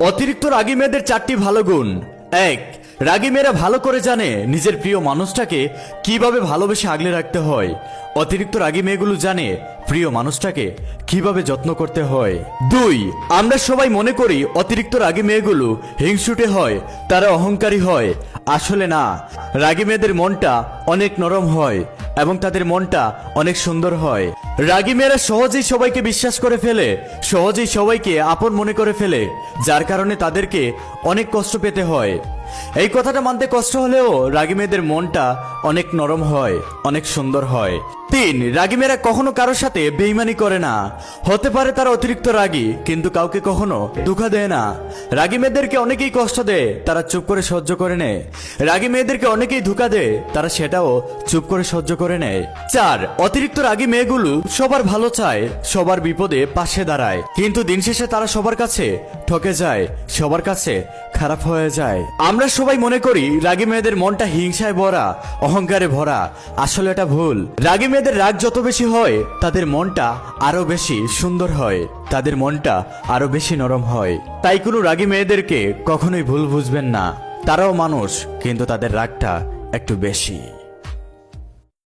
অতিরিক্ত রাগী মেয়েদের 4টি ভালো গুণ। 1, রাগী মেয়েরা ভালো করে জানে নিজের প্রিয় মানুষটাকে কিভাবে ভালোবেসে আগলে রাখতে হয়। অতিরিক্ত রাগী মেয়েগুলো জানে প্রিয় মানুষটাকে কিভাবে যত্ন করতে হয়। 2, আমরা সবাই মনে করি অতিরিক্ত রাগী মেয়েগুলো হিংসুটে হয়, তারা অহংকারী হয়। আসলে না, রাগী মেয়েদের মনটা অনেক নরম হয় এবং তাদের মনটা অনেক সুন্দর হয়। রাগী মেয়েরা সহজেই সবাইকে বিশ্বাস করে ফেলে, সহজেই সবাইকে আপন মনে করে ফেলে, যার কারণে তাদেরকে অনেক কষ্ট পেতে হয়। এই কথাটা মানতে কষ্ট হলেও রাগী মেয়েদের মনটা অনেক নরম হয়, অনেক সুন্দর হয়। 3, রাগী মেয়েরা কখনো কারোর সাথে বেইমানি করে না। হতে পারে তারা অতিরিক্ত রাগী, কিন্তু কাউকে কখনো ধোঁকা দেয় না। রাগী মেয়েদেরকে অনেকেই কষ্ট দেয়, তারা চুপ করে সহ্য করে নেয়। রাগী মেয়েদেরকে অনেকেই ধোঁকা দেয়, তারা সেটাও চুপ করে সহ্য করে নেয়। 4, অতিরিক্ত রাগী মেয়েগুলো সবার ভালো চায়, সবার বিপদে পাশে দাঁড়ায়, কিন্তু দিন শেষে তারা সবার কাছে ঠকে যায়, সবার কাছে খারাপ হয়ে যায়। আমরা সবাই মনে করি রাগী মেয়েদের মনটা হিংসায় ভরা, অহংকারে ভরা। আসলে এটা ভুল। রাগী মেয়েদের রাগ যত বেশি হয়, তাদের মনটা আরো বেশি সুন্দর হয়, তাদের মনটা আরো বেশি নরম হয়। তাই কোনো রাগী মেয়েদেরকে কখনোই ভুল বুঝবেন না। তারাও মানুষ, কিন্তু তাদের রাগটা একটু বেশি।